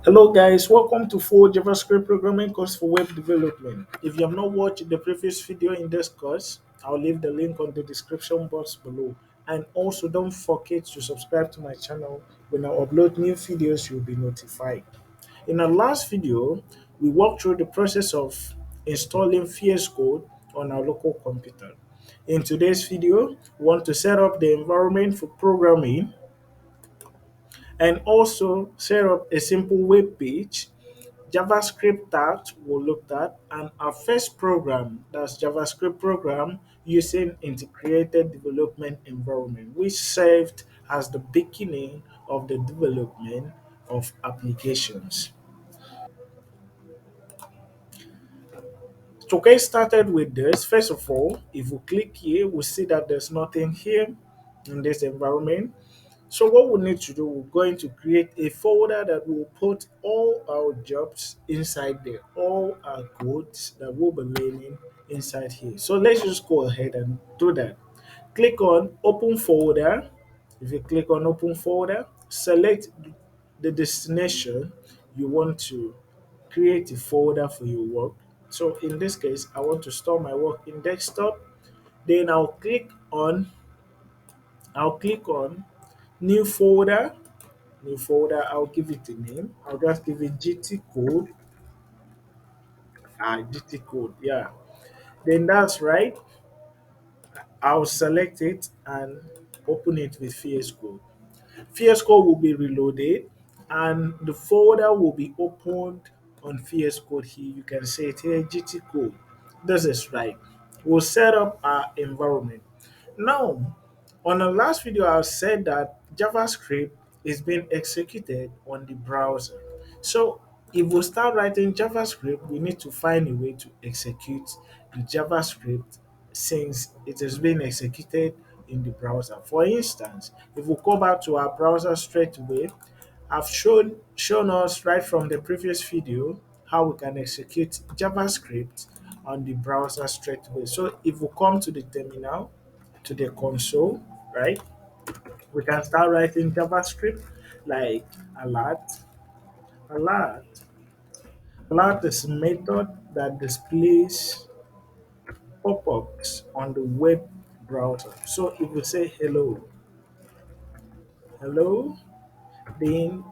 Hello guys, welcome to full JavaScript programming course for web development. If you have not watched the previous video in this course, I'll leave the link on the description box below. And also don't forget to subscribe to my channel. When I upload new videos, you'll be notified. In our last video, we walked through the process of installing VS Code on our local computer. In today's video, we want to set up the environment for programming and also set up a simple web page. JavaScript tags we looked at, and our first program, that's JavaScript program using integrated development environment, which served as the beginning of the development of applications. To get started with this, first of all, if we click here, we see that there's nothing here in this environment. So what we need to do, we're going to create a folder that will put all our jobs inside there, all our codes that we'll be learning inside here. So let's just go ahead and do that. Click on open folder. If you click on open folder, select the destination you want to create a folder for your work. So in this case, I want to store my work in desktop. Then I'll click on new folder. I'll give it a name. I'll just give it GT code. GT code, yeah. Then that's right. I'll select it and open it with VS Code. VS Code will be reloaded and the folder will be opened on VS Code here. You can see it here, GT code. This is right. We'll set up our environment. Now, on the last video, I said that JavaScript is being executed on the browser. So if we start writing JavaScript, we need to find a way to execute the JavaScript since it is being executed in the browser. For instance, if we go back to our browser straight away, I've shown us right from the previous video how we can execute JavaScript on the browser straight away. So if we come to the terminal, to the console, right, we can start writing JavaScript like alert. Alert. Alert is a method that displays pop-ups on the web browser. So if we say hello, hello, then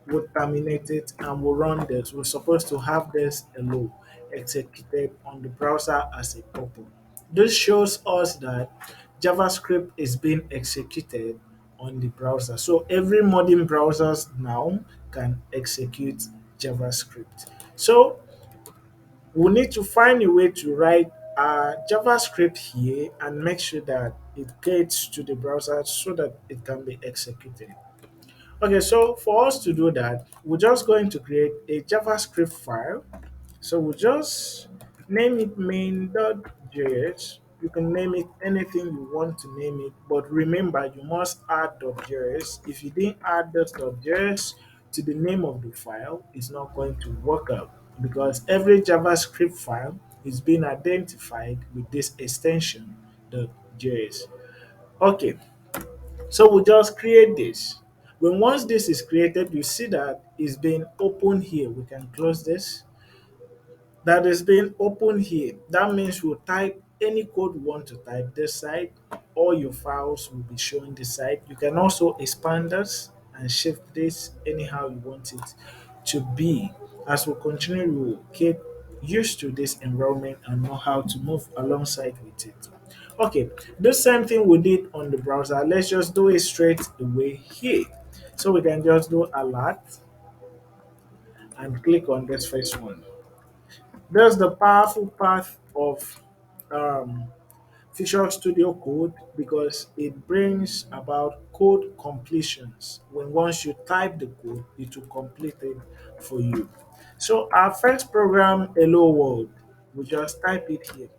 we'll terminate it and we'll run this. We're supposed to have this hello executed on the browser as a pop-up. This shows us that JavaScript is being executed on the browser. So every modern browsers now can execute JavaScript. So we need to find a way to write JavaScript here and make sure that it gets to the browser so that it can be executed. Okay, so for us to do that, we're just going to create a JavaScript file. So we'll just name it main.js. You can name it anything you want to name it, but remember you must add .js. If you didn't add this .js to the name of the file, it's not going to work out because every JavaScript file is being identified with this extension .js. Okay, so we just create this. When once this is created, you see that it's being opened here. We can close this. That is being opened here. That means we'll type any code you want to type this side. All your files will be showing this side. You can also expand this and shift this anyhow you want it to be. As we continue, we will get used to this environment and know how to move alongside with it. Okay, the same thing we did on the browser. Let's just do it straight away here. So we can just do alert and click on this first one. That's the powerful part of um, Visual Studio Code because it brings about code completions. When once you type the code, it will complete it for you. So our first program, Hello World, we just type it here.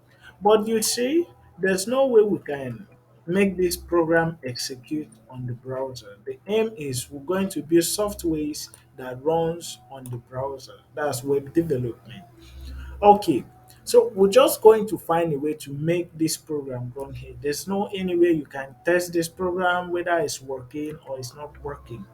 But you see, there's no way we can make this program execute on the browser. The aim is we're going to build softwares that runs on the browser. That's web development. Okay, so we're just going to find a way to make this program run here. There's no any way you can test this program whether it's working or it's not working.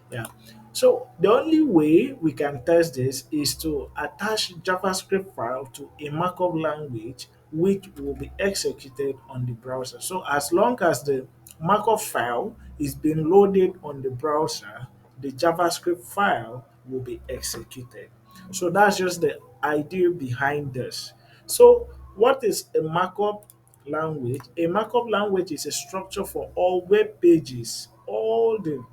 Yeah. So the only way we can test this is to attach JavaScript file to a markup language which will be executed on the browser. So as long as the markup file is being loaded on the browser, the JavaScript file will be executed. So that's just the idea behind this. So what is a markup language? A markup language is a structure for all web pages, all the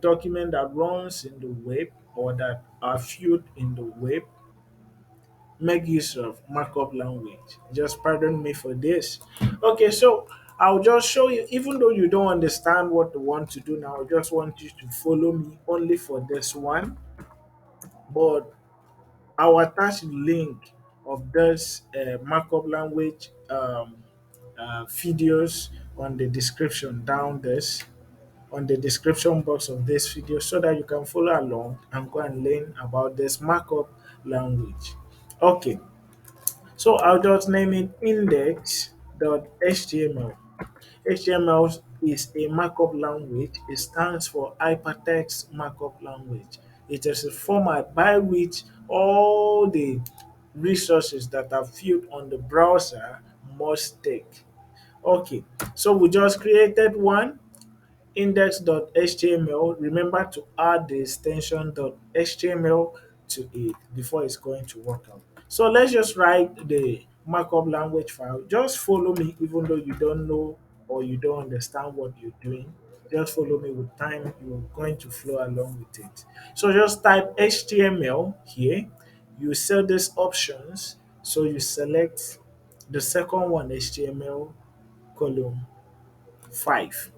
document that runs in the web or that are viewed in the web make use of markup language. Just pardon me for this. Okay, so I'll just show you, even though you don't understand what I want to do now, I just want you to follow me only for this one. But I'll attach the link of this markup language videos on the description down this on the description box of this video so that you can follow along and go and learn about this markup language. Okay, so I'll just name it index.html. HTML is a markup language. It stands for hypertext markup language. It is a format by which all the resources that are viewed on the browser must take. Okay, so we just created one index.html. Remember to add the extension .html to it before it's going to work out. So let's just write the markup language file. Just follow me even though you don't know or you don't understand what you're doing. Just follow me with time. You're going to flow along with it. So just type HTML here. You set these options. So you select the second one, HTML column 5.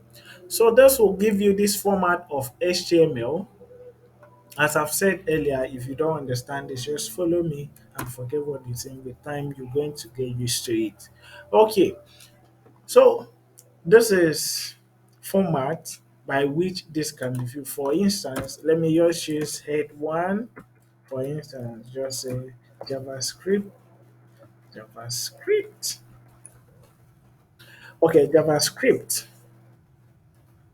So this will give you this format of HTML. As I've said earlier, if you don't understand this, just follow me and forget what you're saying. With time, you're going to get used to it. Okay, so this is format by which this can be viewed. For instance, let me just use head one. For instance, just say JavaScript, JavaScript. Okay, JavaScript.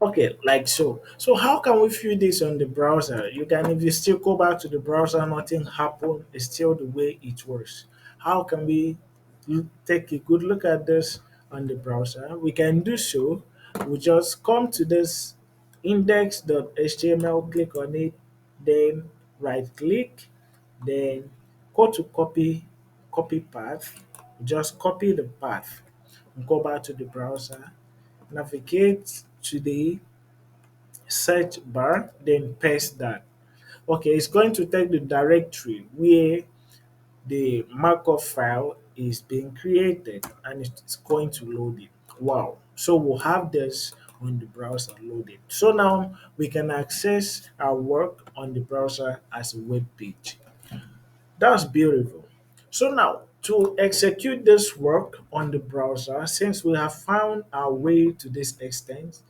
Okay, like so. So how can we view this on the browser? You can, if you still go back to the browser, nothing happened. It's still the way it works. How can we take a good look at this on the browser? We can do so. We just come to this index.html, click on it, then right click, then go to copy path. Just copy the path. Go back to the browser, navigate to the search bar, then paste that. Okay, it's going to take the directory where the markup file is being created and it's going to load it. Wow. So we'll have this on the browser loaded. So now we can access our work on the browser as a web page. That's beautiful. So now to execute this work on the browser, since we have found our way to this extent,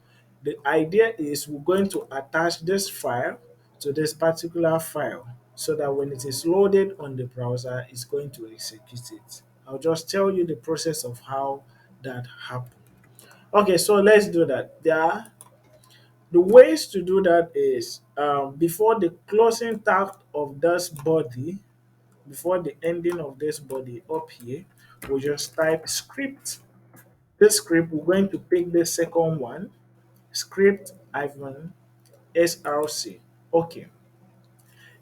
the idea is we're going to attach this file to this particular file so that when it is loaded on the browser, it's going to execute it. I'll just tell you the process of how that happens. Okay, so let's do that. The ways to do that is before the closing tag of this body, before the ending of this body up here, we'll just type script. This script, we're going to pick the second one, script hyphen src. Okay,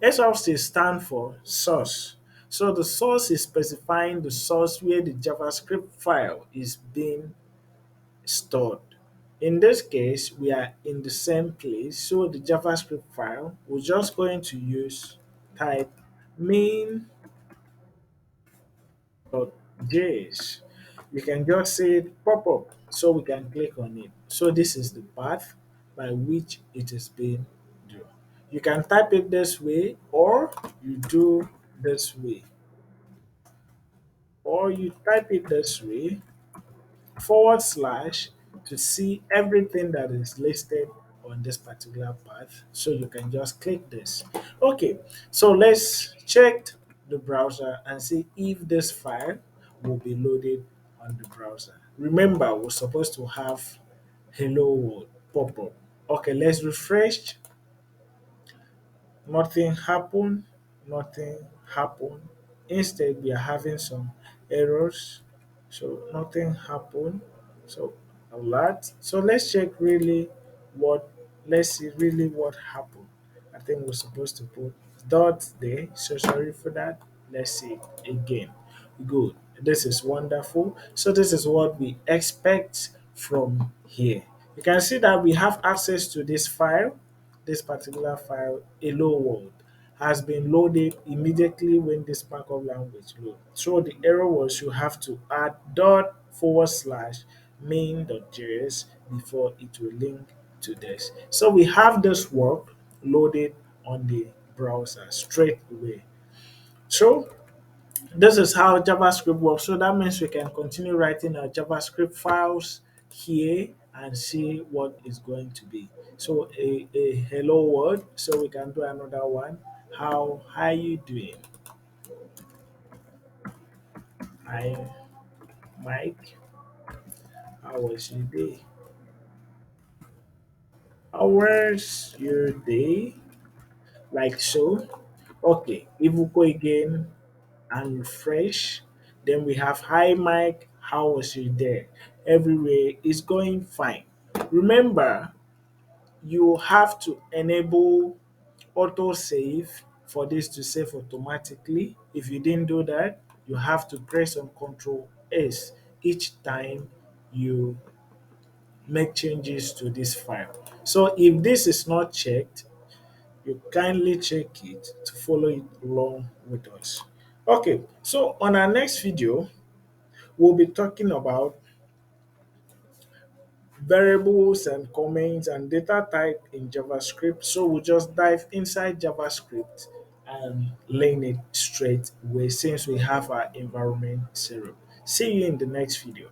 src stand for source. So the source is specifying the source where the JavaScript file is being stored. In this case, we are in the same place, so the JavaScript file, we're just going to use type main JS. You can just say it pop up so we can click on it. So this is the path by which it is being done. You can type it this way or you do this way or you type it this way forward slash to see everything that is listed on this particular path. So you can just click this. Okay, so let's check the browser and see if this file will be loaded on the browser. Remember, we're supposed to have hello world pop up. Okay, let's refresh. Nothing happened, nothing happened. Instead, we are having some errors. So nothing happened. So a lot. So let's check really what let's see really what happened. I think we're supposed to put dot there. So sorry for that. Let's see it again. Good. This is wonderful. So this is what we expect from here. You can see that we have access to this file. This particular file, hello world, has been loaded immediately when this backup language load. So the error was you have to add dot forward slash main.js before it will link to this. So we have this work loaded on the browser straight away. So this is how JavaScript works. So that means we can continue writing our JavaScript files here and see what is going to be. So a hello world. So we can do another one. How are you doing? Hi, Mike. How was your day? How was your day? Like so. Okay, if we go again and refresh, then we have hi Mike, how was your day? Everywhere is going fine. Remember, you have to enable autosave for this to save automatically. If you didn't do that, you have to press on Control S each time you make changes to this file. So if this is not checked, you kindly check it to follow it along with us. Okay, so on our next video, we'll be talking about variables and comments and data type in JavaScript. So we'll just dive inside JavaScript and learn it straight away since we have our environment set up. See you in the next video.